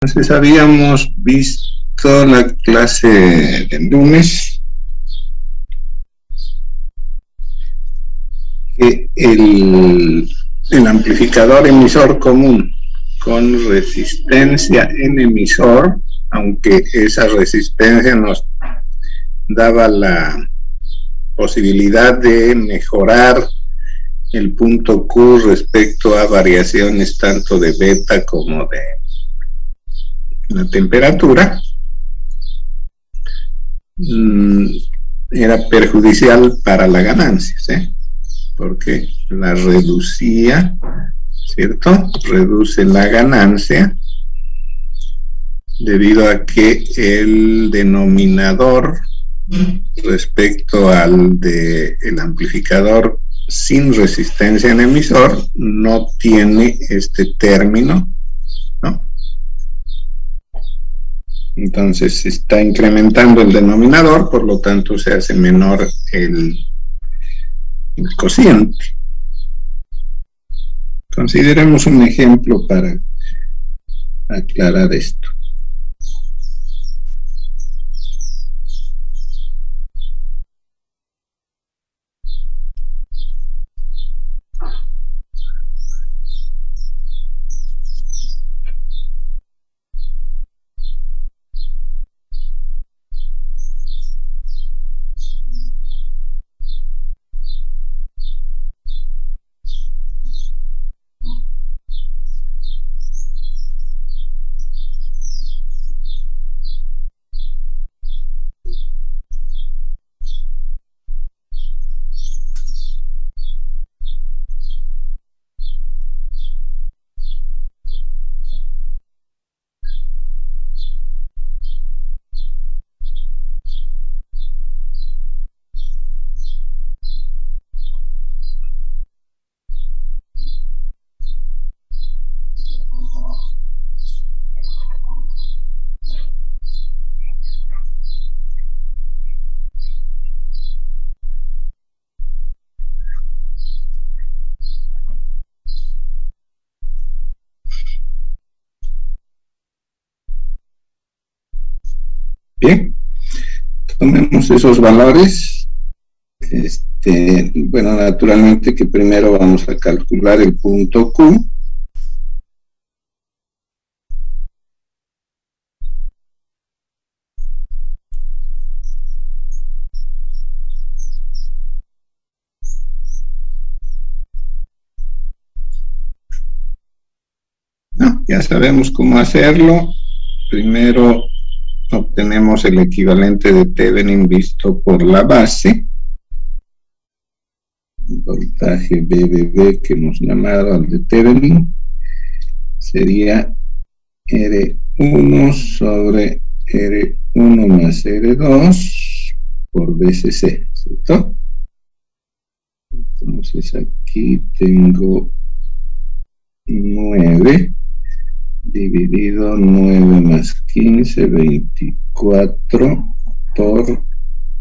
Entonces habíamos visto la clase del lunes que el amplificador emisor común con resistencia en emisor, aunque esa resistencia nos daba la posibilidad de mejorar el punto Q respecto a variaciones tanto de beta como de la temperatura, era perjudicial para la ganancia, ¿sí? Porque la reducía, ¿cierto? Reduce la ganancia debido a que el denominador respecto al del amplificador sin resistencia en emisor no tiene este término, ¿no? Entonces se está incrementando el denominador, por lo tanto se hace menor el cociente. Consideremos un ejemplo para aclarar esto. Bien, tomemos esos valores. Bueno, naturalmente que primero vamos a calcular el punto Q. No, ya sabemos cómo hacerlo. Primero obtenemos el equivalente de Thevenin visto por la base, el voltaje BBB que hemos llamado al de Thevenin sería R1 sobre R1 más R2 por BCC, ¿cierto? Entonces aquí tengo 9 dividido 9 más 15, 24 por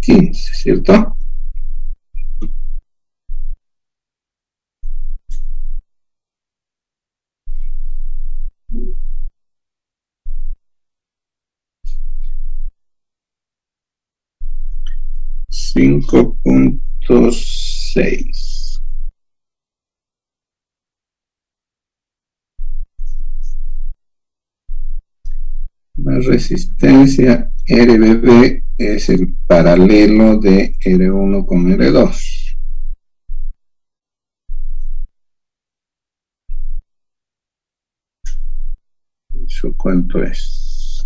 15, ¿cierto? $5.6. La resistencia RBB es el paralelo de R1 con R2. ¿Eso cuánto es?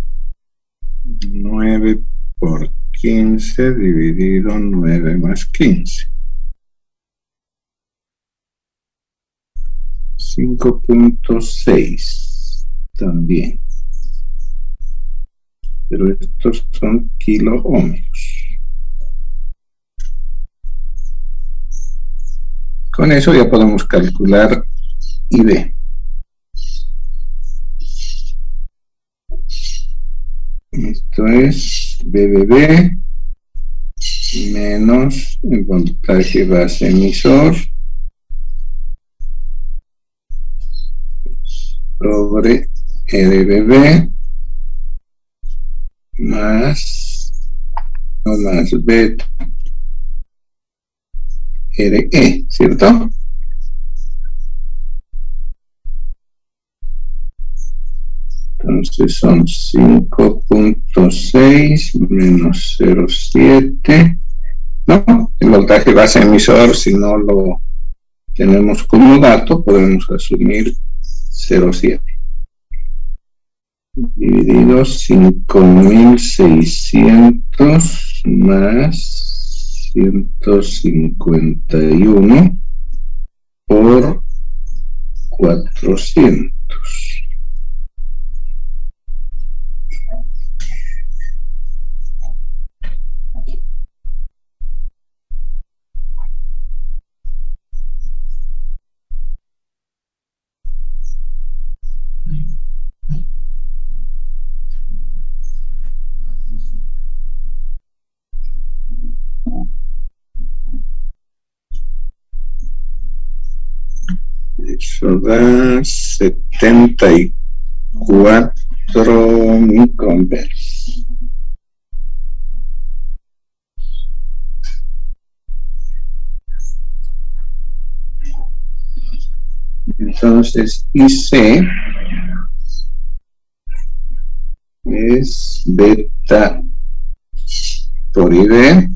9 por 15 dividido 9 más 15. 5.6 también. Pero estos son kiloohmios. Con eso ya podemos calcular IB. Esto es BBB menos el voltaje base emisor sobre RBB más beta RE, ¿cierto? Entonces son 5.6 menos 0.7. No, el voltaje base emisor, si no lo tenemos como dato, podemos asumir 0.7. Dividido 5.600 más 151 por 400. Eso da 74 microamperes. Entonces, IC es beta por IB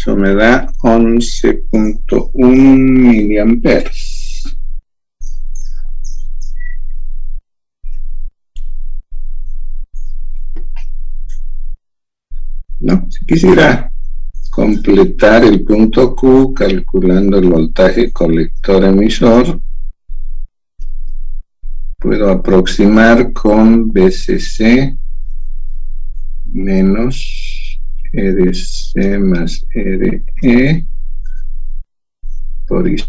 eso me da 11.1 miliamperes. No, si quisiera completar el punto Q calculando el voltaje colector emisor, puedo aproximar con BCC menos RC más RE por IC.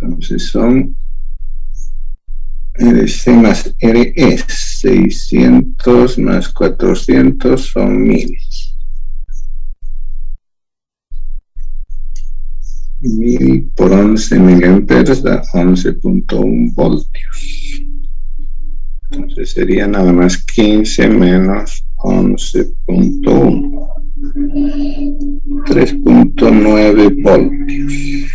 Entonces son RC más RE, 600 más 400 son 1000. 1000 por 11 miliamperes da 11.1 voltios. Entonces sería nada más 15 menos 11.1. 3.9 voltios.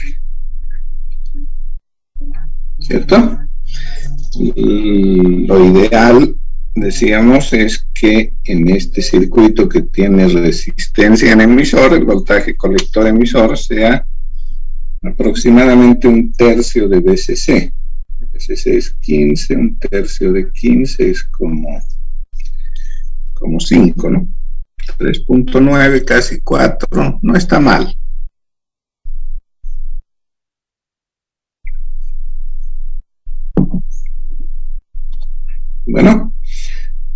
¿Cierto? Y lo ideal, decíamos, es que en este circuito que tiene resistencia en emisor, el voltaje colector emisor sea aproximadamente un tercio de BCC. BCC es 15, un tercio de 15 es como 5, ¿no? 3.9, casi 4, no está mal. Bueno,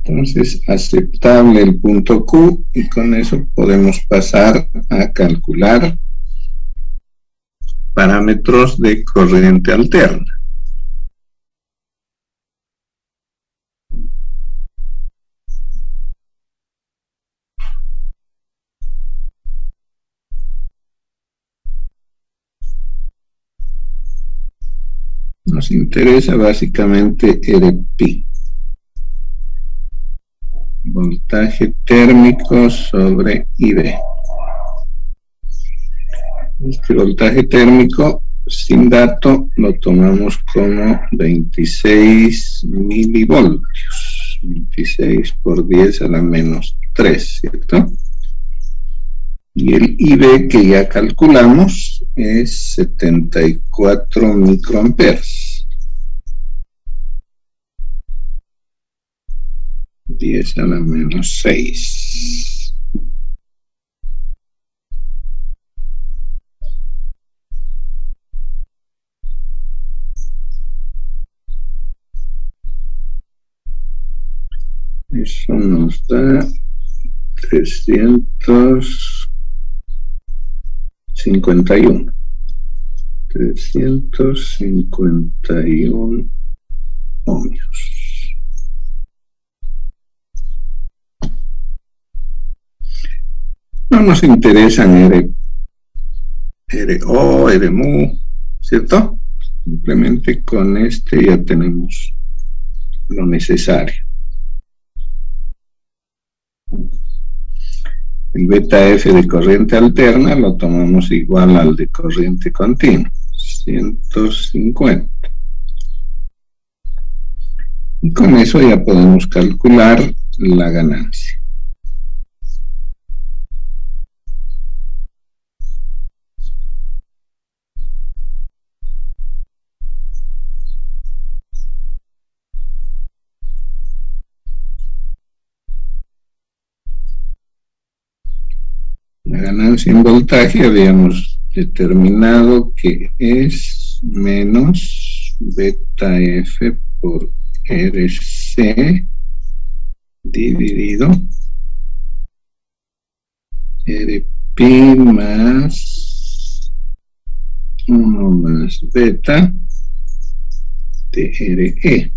entonces aceptable el punto Q y con eso podemos pasar a calcular parámetros de corriente alterna. Nos interesa básicamente RP. Voltaje térmico sobre IB. Este voltaje térmico sin dato lo tomamos como 26 milivoltios. 26 por 10 a la menos 3, ¿cierto? Y el IB que ya calculamos es 74 microamperes. 10 a la menos 6. Eso nos da 351. 351 ohmios. No nos interesan RO, RMU, ¿cierto? Simplemente con este ya tenemos lo necesario. El beta F de corriente alterna lo tomamos igual al de corriente continua, 150. Y con eso ya podemos calcular la ganancia. La ganancia en voltaje habíamos determinado que es menos beta F por RC dividido RP más 1 más beta de RE.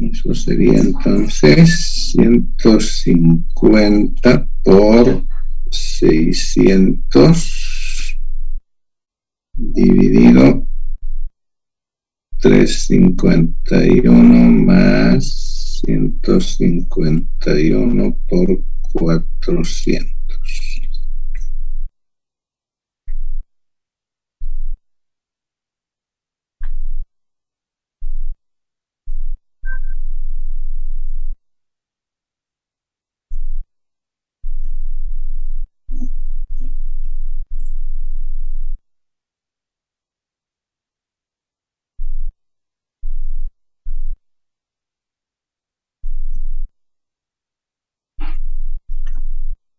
Eso sería entonces 150 por 600 dividido 351 más 151 por 400.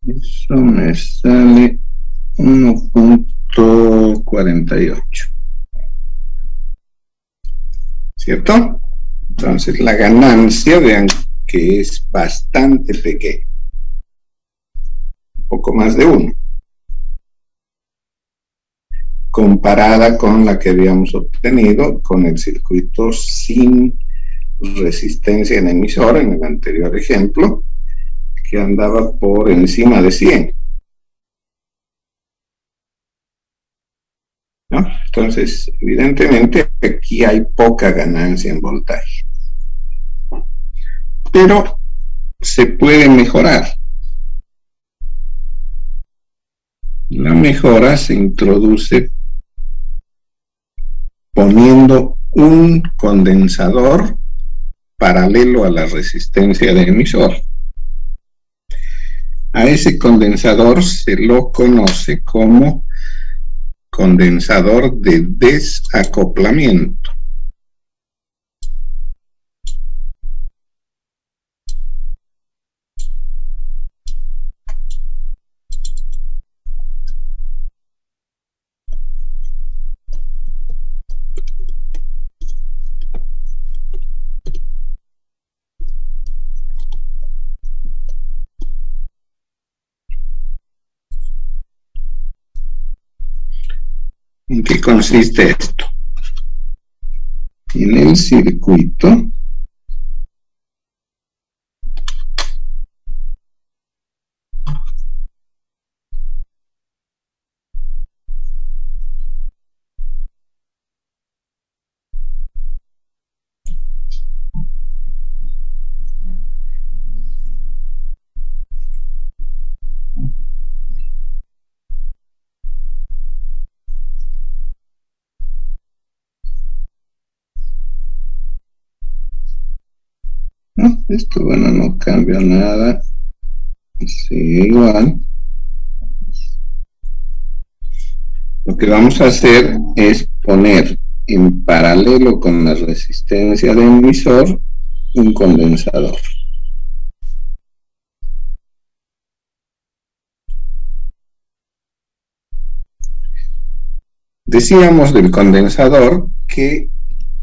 Eso me sale 1.48. ¿Cierto? Entonces la ganancia, vean que es bastante pequeña. Un poco más de 1. Comparada con la que habíamos obtenido con el circuito sin resistencia en emisor en el anterior ejemplo, que andaba por encima de 100. ¿No? Entonces, evidentemente, aquí hay poca ganancia en voltaje. Pero se puede mejorar. La mejora se introduce poniendo un condensador paralelo a la resistencia de emisor. A ese condensador se lo conoce como condensador de desacoplamiento. ¿En qué consiste esto? En el circuito ¿no? Esto, bueno, no cambia nada, sigue igual. Lo que vamos a hacer es poner en paralelo con la resistencia de emisor un condensador. Decíamos del condensador que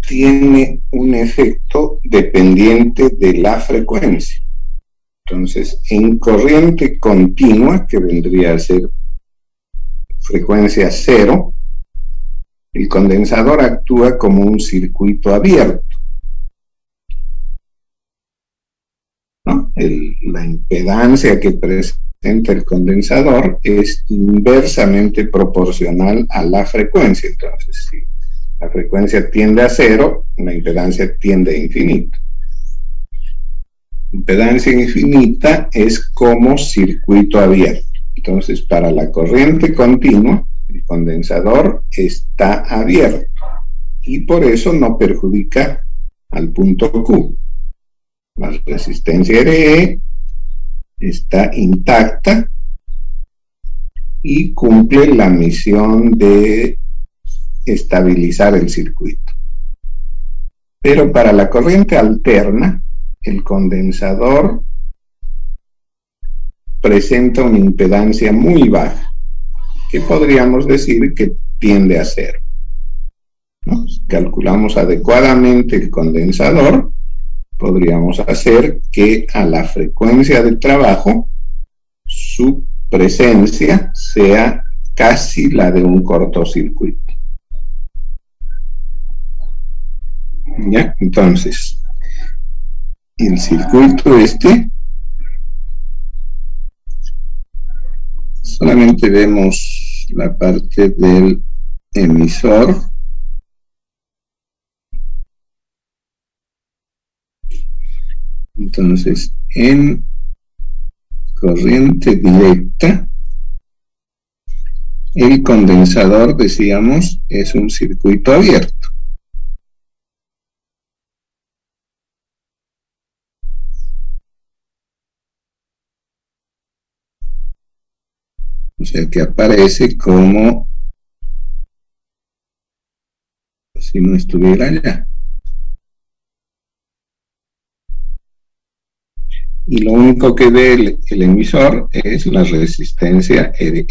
tiene un efecto dependiente de la frecuencia. Entonces, en corriente continua, que vendría a ser frecuencia 0, el condensador actúa como un circuito abierto, ¿no? la impedancia que presenta el condensador es inversamente proporcional a la frecuencia. Entonces, si la frecuencia tiende a 0, la impedancia tiende a infinito. Impedancia infinita es como circuito abierto. Entonces, para la corriente continua, el condensador está abierto y por eso no perjudica al punto Q. La resistencia RE está intacta y cumple la misión de estabilizar el circuito. Pero para la corriente alterna, el condensador presenta una impedancia muy baja, que podríamos decir que tiende a 0. ¿No? Si calculamos adecuadamente el condensador, podríamos hacer que a la frecuencia de trabajo su presencia sea casi la de un cortocircuito. ¿Ya? Entonces, el circuito solamente vemos la parte del emisor. Entonces, en corriente directa, el condensador, decíamos, es un circuito abierto. O sea que aparece como si no estuviera allá. Y lo único que ve el emisor es la resistencia RE.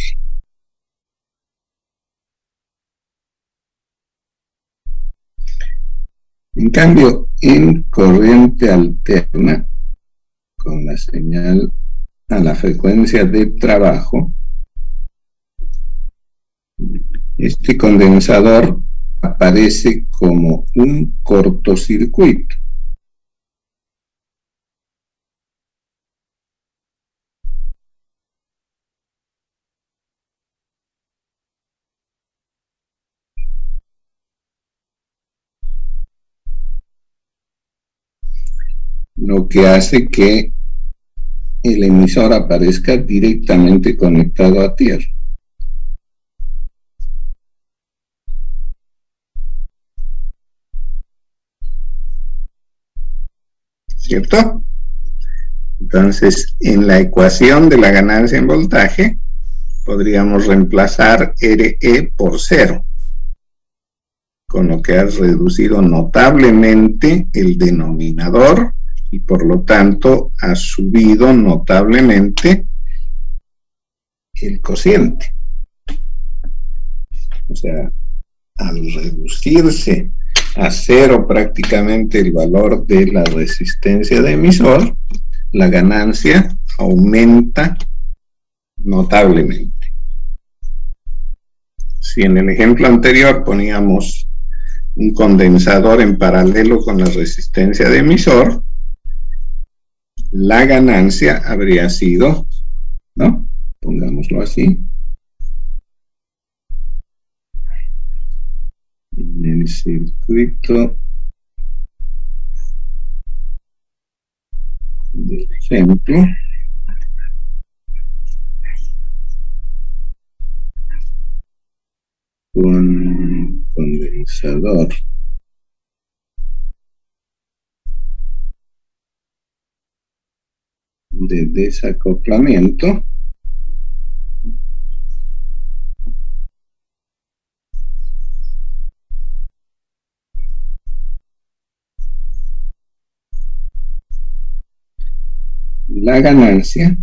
En cambio, en corriente alterna, con la señal a la frecuencia de trabajo, este condensador aparece como un cortocircuito. Lo que hace que el emisor aparezca directamente conectado a tierra. ¿Cierto? Entonces, en la ecuación de la ganancia en voltaje, podríamos reemplazar RE por 0, con lo que ha reducido notablemente el denominador y por lo tanto ha subido notablemente el cociente. O sea, al reducirse a 0 prácticamente el valor de la resistencia de emisor, la ganancia aumenta notablemente. Si en el ejemplo anterior poníamos un condensador en paralelo con la resistencia de emisor, la ganancia habría sido, ¿no? Pongámoslo así. En el circuito del ejemplo, con condensador de desacoplamiento, la ganancia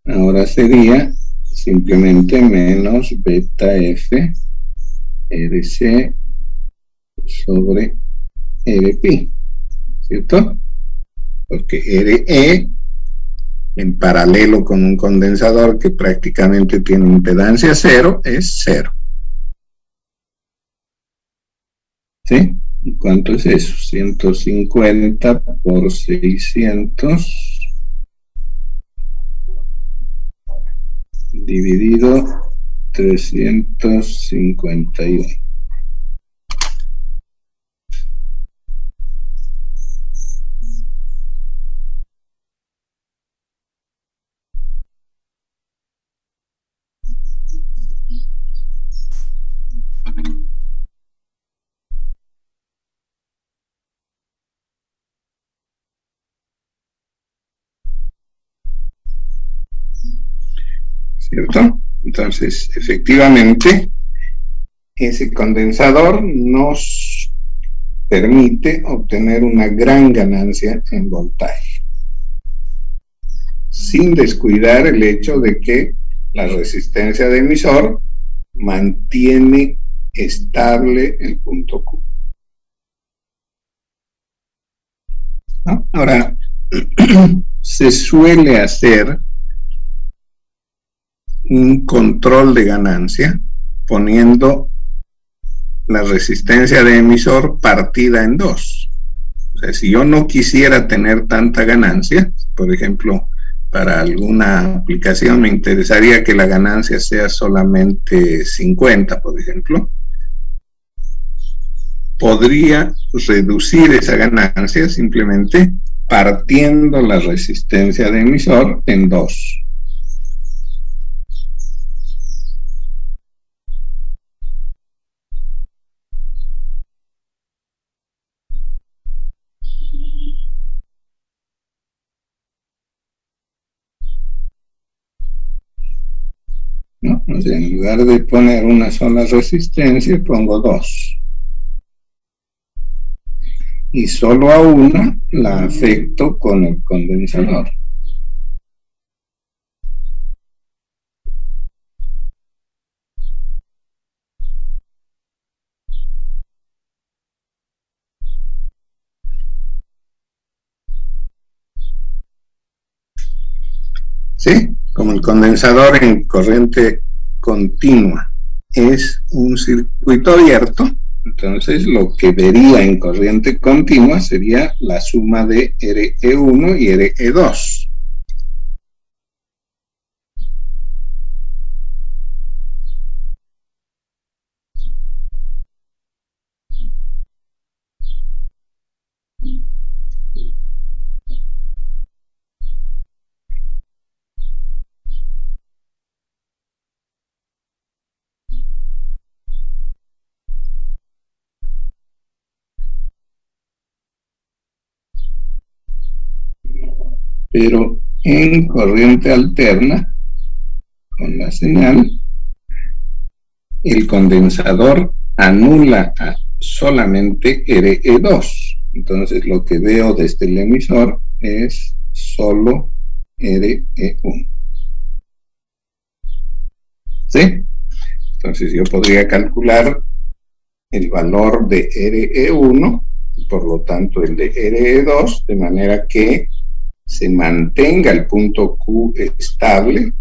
ahora sería simplemente menos beta F RC sobre RP, ¿cierto? Porque RE en paralelo con un condensador que prácticamente tiene impedancia 0 es 0. ¿Sí? ¿Y cuánto es eso? 150 por 600 dividido 351. ¿Cierto? Entonces, efectivamente, ese condensador nos permite obtener una gran ganancia en voltaje, sin descuidar el hecho de que la resistencia de emisor mantiene estable el punto Q. ¿No? Ahora, se suele hacer un control de ganancia poniendo la resistencia de emisor partida en dos. O sea, si yo no quisiera tener tanta ganancia, por ejemplo, para alguna aplicación me interesaría que la ganancia sea solamente 50, por ejemplo, podría reducir esa ganancia simplemente partiendo la resistencia de emisor en dos. ¿No? O sea, en lugar de poner una sola resistencia, pongo dos. Y solo a una la afecto con el condensador. ¿Sí? Como el condensador en corriente continua es un circuito abierto, entonces lo que vería en corriente continua sería la suma de RE1 y RE2. Pero en corriente alterna, con la señal, el condensador anula solamente RE2. Entonces lo que veo desde el emisor es solo RE1. ¿Sí? Entonces yo podría calcular el valor de RE1, por lo tanto el de RE2, de manera que se mantenga el punto Q estable,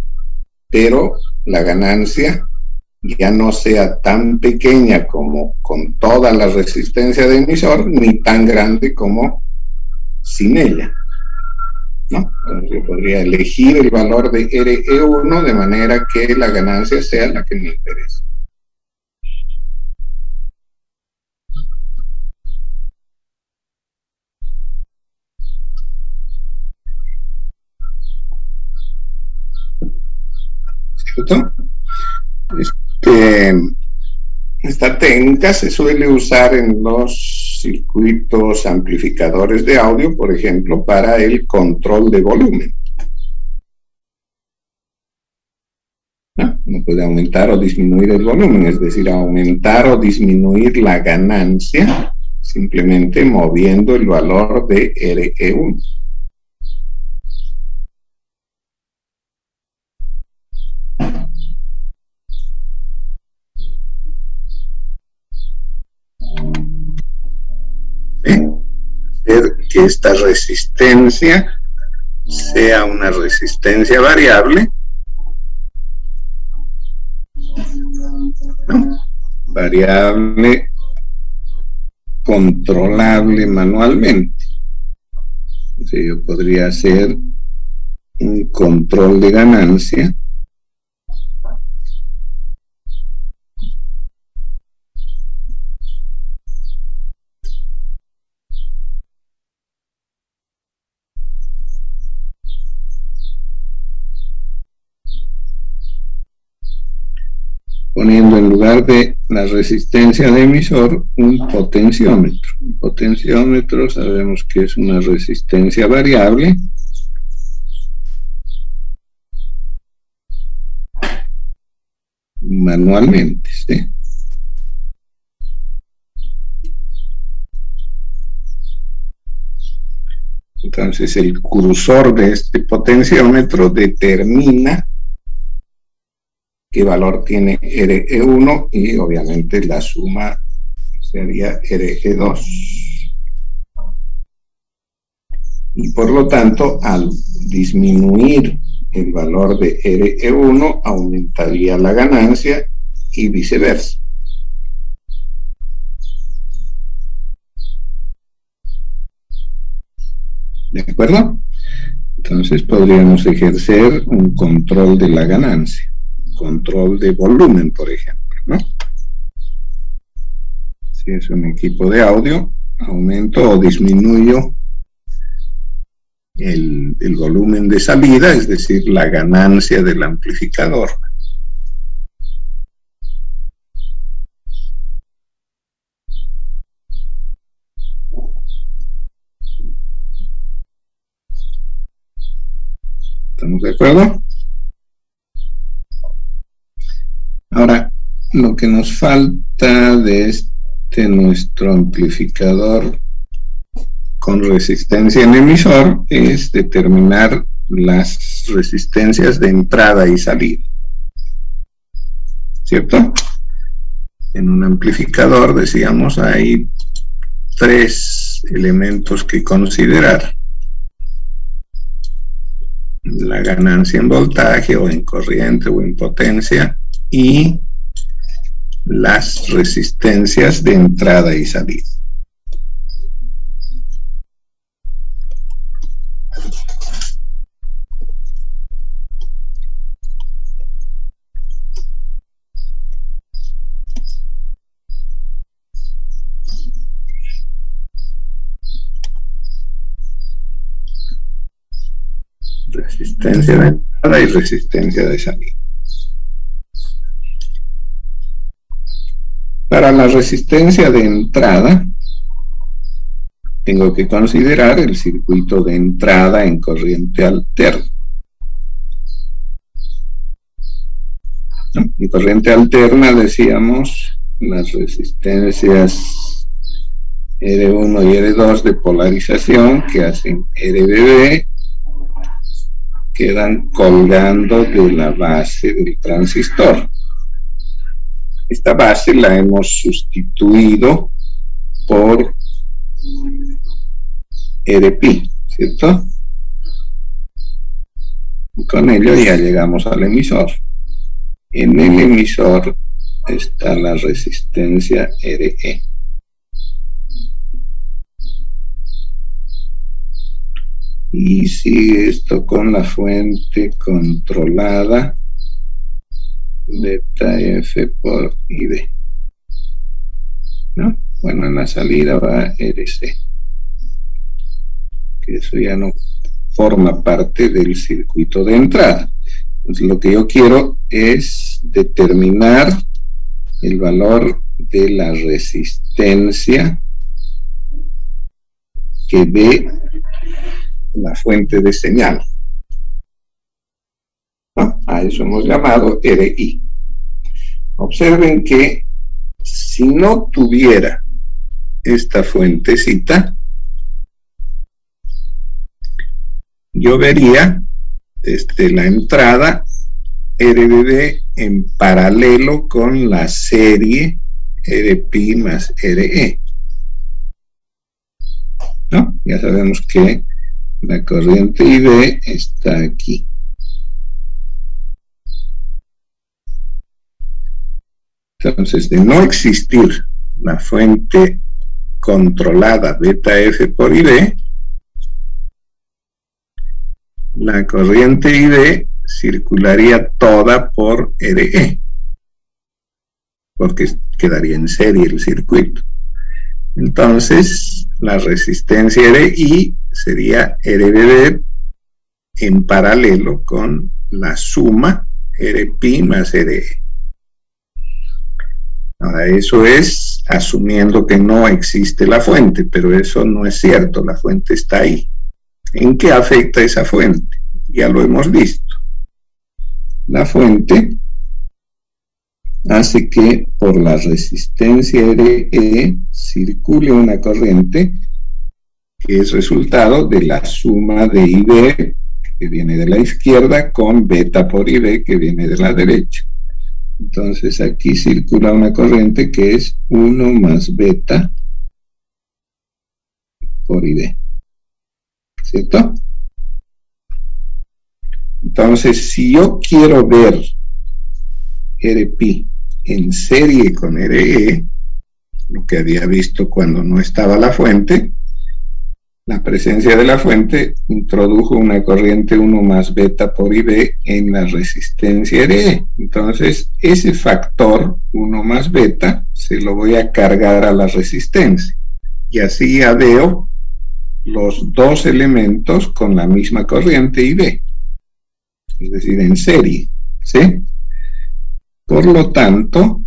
pero la ganancia ya no sea tan pequeña como con toda la resistencia de emisor, ni tan grande como sin ella, ¿no? Entonces yo podría elegir el valor de RE1 de manera que la ganancia sea la que me interesa. ¿Cierto? Esta técnica se suele usar en los circuitos amplificadores de audio, por ejemplo, para el control de volumen. Uno puede aumentar o disminuir el volumen, es decir, aumentar o disminuir la ganancia simplemente moviendo el valor de RE1. Hacer que esta resistencia sea una resistencia variable, ¿no? Variable controlable manualmente. O sea, yo podría hacer un control de ganancia poniendo en lugar de la resistencia de emisor un potenciómetro. Un potenciómetro sabemos que es una resistencia variable manualmente, ¿sí? Entonces el cursor de este potenciómetro determina qué valor tiene RE1 y obviamente la suma sería RE2. Y por lo tanto, al disminuir el valor de RE1, aumentaría la ganancia y viceversa. ¿De acuerdo? Entonces podríamos ejercer un control de la ganancia, control de volumen, por ejemplo, ¿no? Si es un equipo de audio, aumento o disminuyo el volumen de salida, es decir, la ganancia del amplificador. ¿Estamos de acuerdo? Ahora, lo que nos falta de nuestro amplificador con resistencia en emisor es determinar las resistencias de entrada y salida, ¿cierto? En un amplificador, decíamos, hay 3 elementos que considerar: la ganancia en voltaje o en corriente o en potencia y las resistencias de entrada y salida. Resistencia de entrada y resistencia de salida. Para la resistencia de entrada, tengo que considerar el circuito de entrada en corriente alterna. En corriente alterna, decíamos, las resistencias R1 y R2 de polarización que hacen RBB quedan colgando de la base del transistor. Esta base la hemos sustituido por RP, ¿cierto? Y con ello ya llegamos al emisor. En el emisor está la resistencia RE. Y sigue esto con la fuente controlada beta F por IB, ¿no? Bueno, en la salida va RC, que eso ya no forma parte del circuito de entrada. Entonces lo que yo quiero es determinar el valor de la resistencia que dé la fuente de señal, ¿no? A eso hemos llamado RI. Observen que si no tuviera esta fuentecita, yo vería desde la entrada RBB en paralelo con la serie RP más RE, ¿no? Ya sabemos que la corriente IB está aquí. Entonces, de no existir la fuente controlada beta F por IB, la corriente IB circularía toda por RE, porque quedaría en serie el circuito. Entonces, la resistencia RI sería RBB en paralelo con la suma RP más RE. Ahora, eso es asumiendo que no existe la fuente, pero eso no es cierto, la fuente está ahí. ¿En qué afecta esa fuente? Ya lo hemos visto. La fuente hace que por la resistencia RE circule una corriente que es resultado de la suma de IB, que viene de la izquierda, con beta por IB, que viene de la derecha. Entonces aquí circula una corriente que es 1 más beta por IB. ¿Cierto? Entonces, si yo quiero ver RP en serie con RE, lo que había visto cuando no estaba la fuente, la presencia de la fuente introdujo una corriente 1 más beta por IB en la resistencia RE. Entonces, ese factor 1 más beta se lo voy a cargar a la resistencia. Y así ya veo los dos elementos con la misma corriente IB. Es decir, en serie. ¿Sí? Por lo tanto,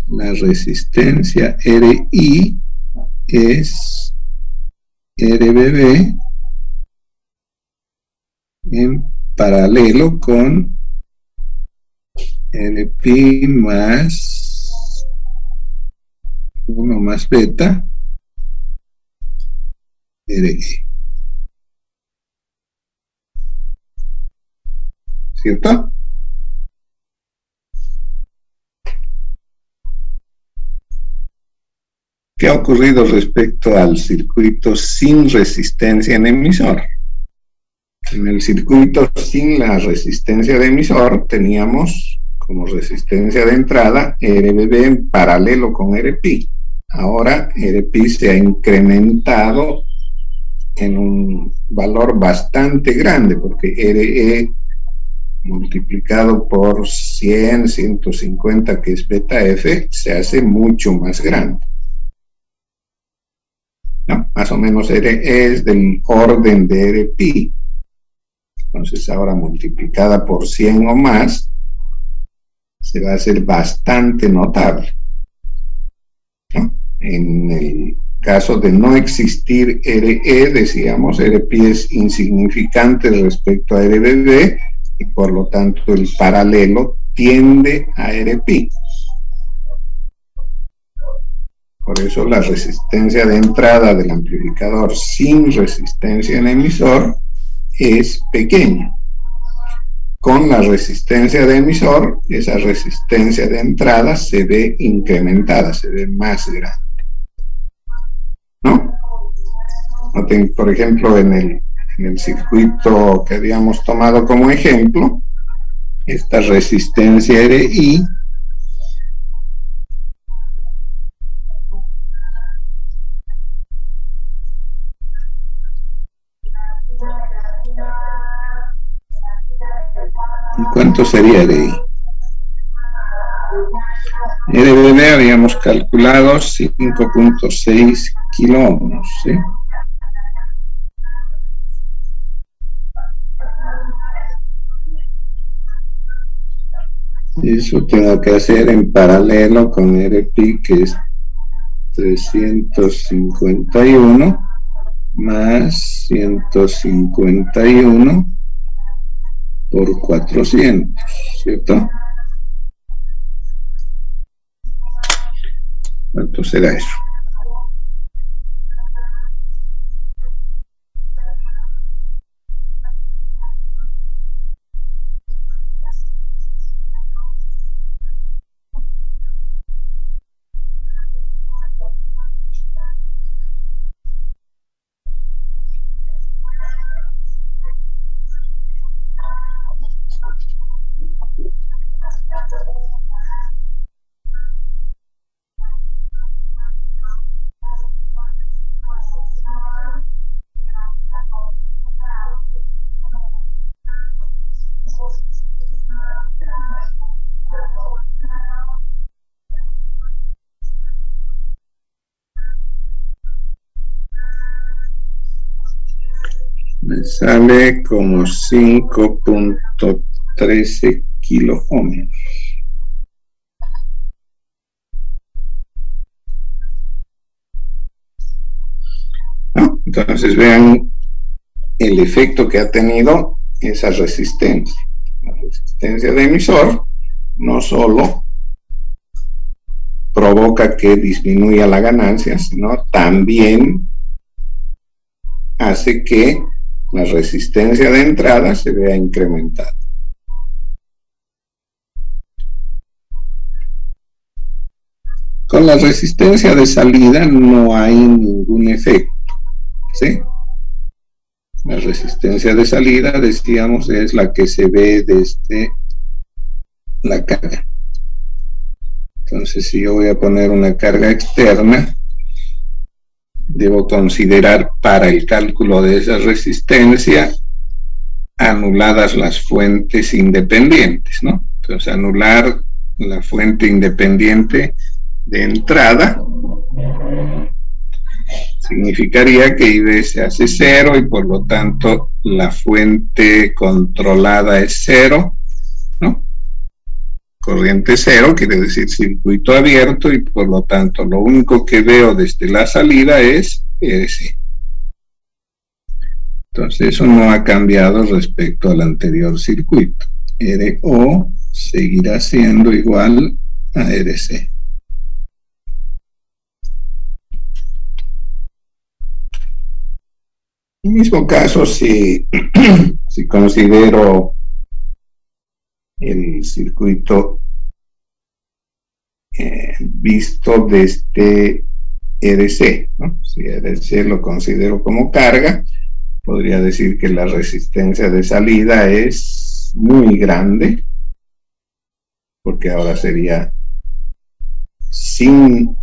la resistencia RI es RBB en paralelo con RP más 1 más beta RE. ¿Cierto? ¿Qué ha ocurrido respecto al circuito sin resistencia en emisor? En el circuito sin la resistencia de emisor teníamos como resistencia de entrada RBB en paralelo con RP. Ahora RP se ha incrementado en un valor bastante grande, porque RE multiplicado por 100, 150, que es beta F, se hace mucho más grande. ¿No? Más o menos RE es del orden de RP. Entonces ahora multiplicada por 100 o más, se va a hacer bastante notable. ¿No? En el caso de no existir RE, decíamos, RP es insignificante respecto a RBB, y por lo tanto el paralelo tiende a RP. Por eso la resistencia de entrada del amplificador sin resistencia en emisor es pequeña. Con la resistencia de emisor, esa resistencia de entrada se ve incrementada, se ve más grande. ¿No? Noten, por ejemplo, en el circuito que habíamos tomado como ejemplo, esta resistencia RI ¿cuánto sería RI? RBB habíamos calculado 5.6 kiloohms, ¿sí? Eso tengo que hacer en paralelo con RP, que es 351 más 151 por 400, ¿cierto? ¿Cuánto será eso? Me sale como 5.13 kiloohms. Entonces vean el efecto que ha tenido esa resistencia. La resistencia de emisor no solo provoca que disminuya la ganancia, sino también hace que la resistencia de entrada se vea incrementada. Con la resistencia de salida no hay ningún efecto, ¿sí? La resistencia de salida, decíamos, es la que se ve desde la carga. Entonces, si yo voy a poner una carga externa, debo considerar para el cálculo de esa resistencia anuladas las fuentes independientes, ¿no? Entonces, anular la fuente independiente de entrada significaría que IB se hace cero y por lo tanto la fuente controlada es cero, ¿no? Corriente cero quiere decir circuito abierto y por lo tanto lo único que veo desde la salida es RC. Entonces eso no ha cambiado respecto al anterior circuito. RO seguirá siendo igual a RC. En el mismo caso, si considero el circuito visto desde RC, ¿no? Si RC lo considero como carga, podría decir que la resistencia de salida es muy grande, porque ahora sería, sin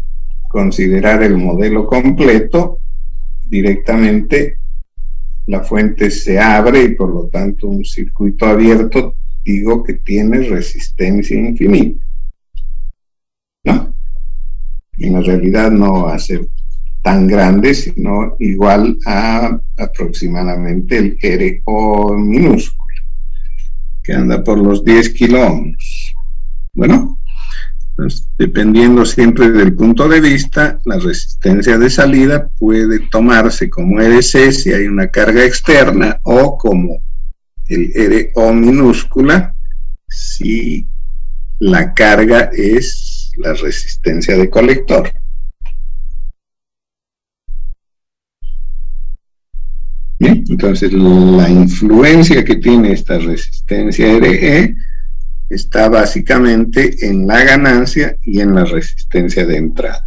considerar el modelo completo, directamente la fuente se abre y por lo tanto un circuito abierto digo que tiene resistencia infinita, ¿no? En la realidad no va a ser tan grande, sino igual a aproximadamente el RO minúsculo, que anda por los 10 kiloohms. Bueno, pues, dependiendo siempre del punto de vista, la resistencia de salida puede tomarse como RC si hay una carga externa o como el RO minúscula si la carga es la resistencia de colector. Bien, entonces la influencia que tiene esta resistencia RE está básicamente en la ganancia y en la resistencia de entrada.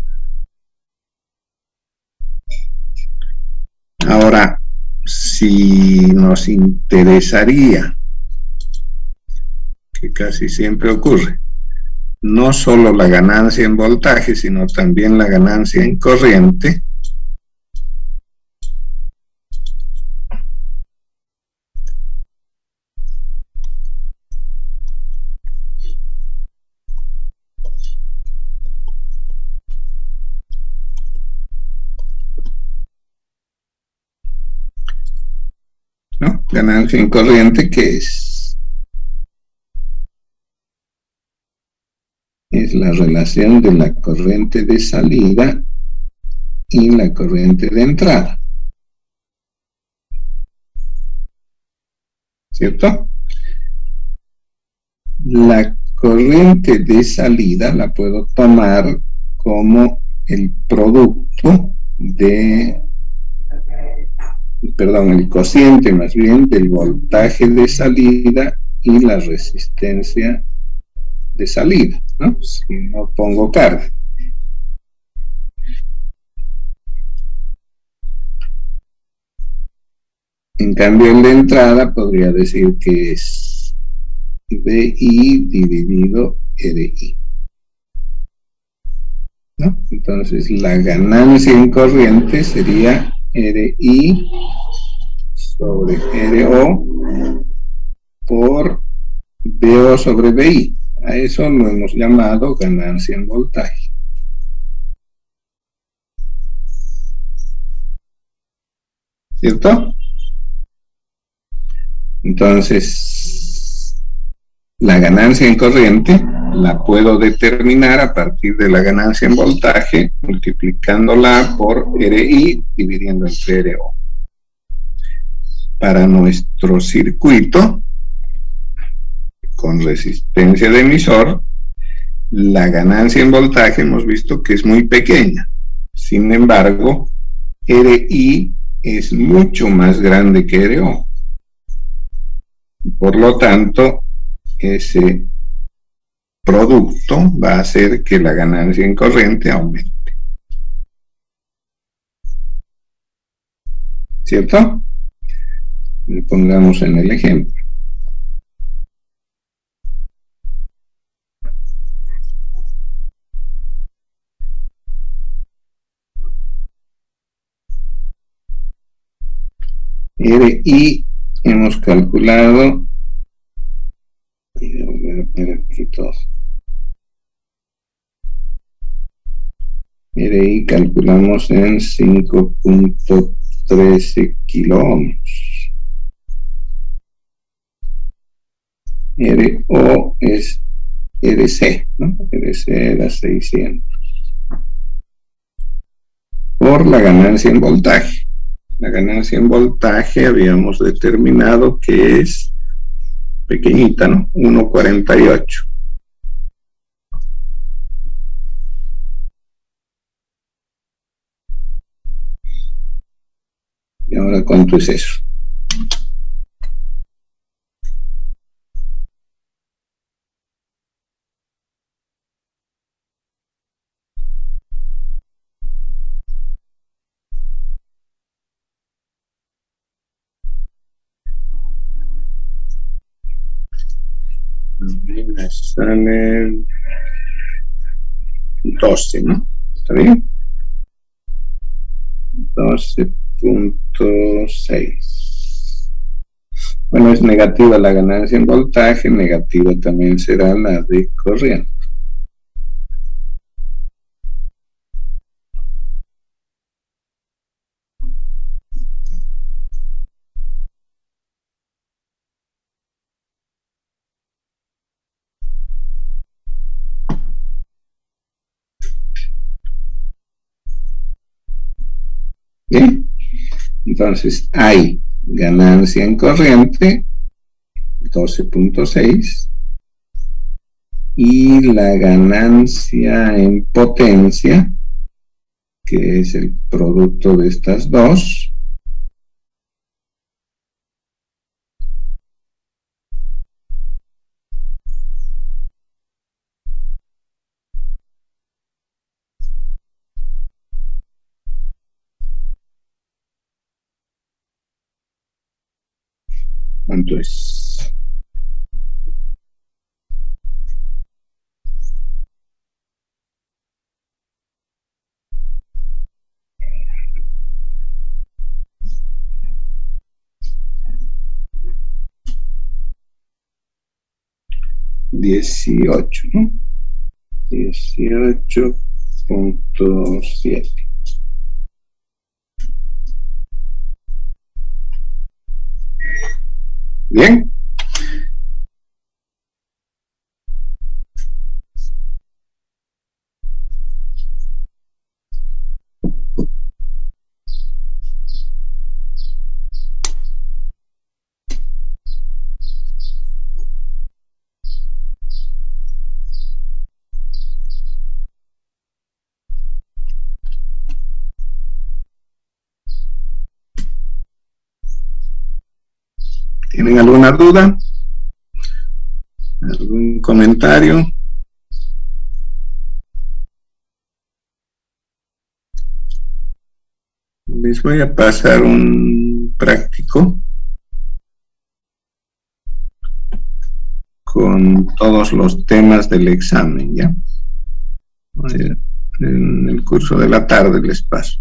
Ahora, si nos interesaría, que casi siempre ocurre, no solo la ganancia en voltaje, sino también la ganancia en corriente, ¿no? Ganancia en corriente, ¿qué es? Es la relación de la corriente de salida y la corriente de entrada, ¿cierto? La corriente de salida la puedo tomar como el producto de, perdón, el cociente más bien del voltaje de salida y la resistencia de salida, ¿no? Si no pongo carga. En cambio, el de entrada podría decir que es VI dividido RI, ¿no? Entonces, la ganancia en corriente sería RI sobre RO por VO sobre VI. A eso lo hemos llamado ganancia en voltaje. ¿Cierto? Entonces, la ganancia en corriente la puedo determinar a partir de la ganancia en voltaje, multiplicándola por RI dividiendo entre RO. Para nuestro circuito con resistencia de emisor, la ganancia en voltaje hemos visto que es muy pequeña. Sin embargo, RI es mucho más grande que RO. Por lo tanto, ese producto va a hacer que la ganancia en corriente aumente. ¿Cierto? Le pongamos en el ejemplo. RI hemos calculado, RI calculamos en 5.13 kiloohms. RO es RC, ¿no? RC era 600. Por la ganancia en voltaje. La ganancia en voltaje habíamos determinado que es pequeñita, ¿no? 1.48. ¿Y ahora cuánto es eso? Me sale 12, ¿no? ¿Está bien? 12.6. Bueno, es negativa la ganancia en voltaje, negativa también será la de corriente. Bien, entonces hay ganancia en corriente 12.6 y la ganancia en potencia, que es el producto de estas dos, ¿cuánto es? $18, ¿no? 18.7. Bien. ¿Tienen alguna duda? ¿Algún comentario? Les voy a pasar un práctico con todos los temas del examen, ¿ya? En el curso de la tarde les paso.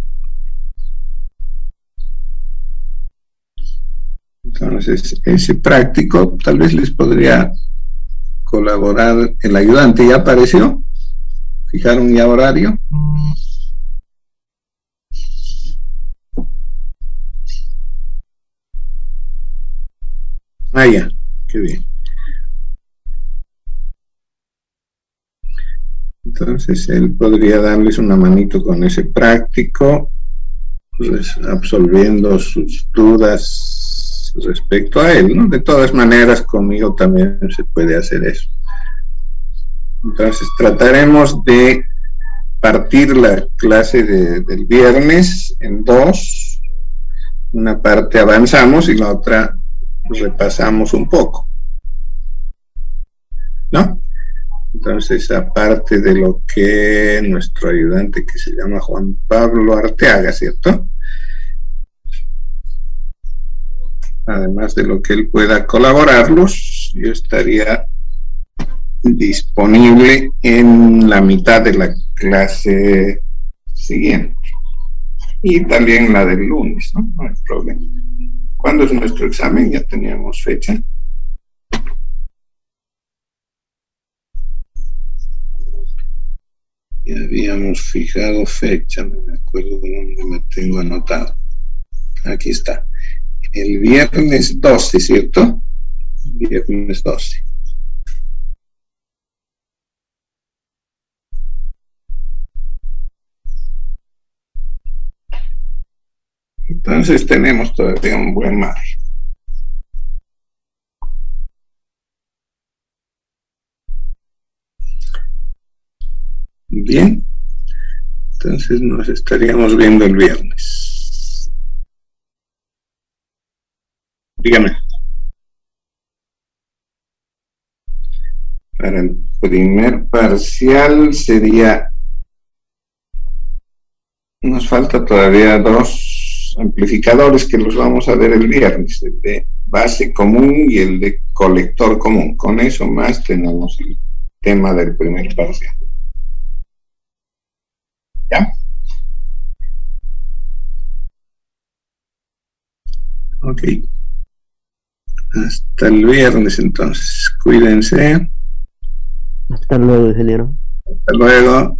Entonces, ese práctico tal vez les podría colaborar el ayudante. ¿Ya apareció? ¿Fijaron ya horario? Ah, ya, qué bien. Entonces él podría darles una manito con ese práctico, pues, absolviendo sus dudas respecto a él, ¿no? De todas maneras, conmigo también se puede hacer eso. Entonces trataremos de partir la clase del viernes en dos. Una parte avanzamos y la otra repasamos un poco, ¿no? Entonces, aparte de lo que nuestro ayudante, que se llama Juan Pablo Arteaga, ¿cierto? Además de lo que él pueda colaborarlos, yo estaría disponible en la mitad de la clase siguiente. Y también la del lunes, ¿no? No hay problema. ¿Cuándo es nuestro examen? Ya teníamos fecha. Ya habíamos fijado fecha, no me acuerdo dónde me tengo anotado. Aquí está. El viernes 12, ¿cierto? Viernes 12. Entonces tenemos todavía un buen margen. Bien. Entonces nos estaríamos viendo el viernes. Dígame. Para el primer parcial sería... Nos falta todavía dos amplificadores que los vamos a ver el viernes, el de base común y el de colector común. Con eso más tenemos el tema del primer parcial. ¿Ya? Ok. Hasta el viernes entonces. Cuídense. Hasta luego, ingeniero. Hasta luego.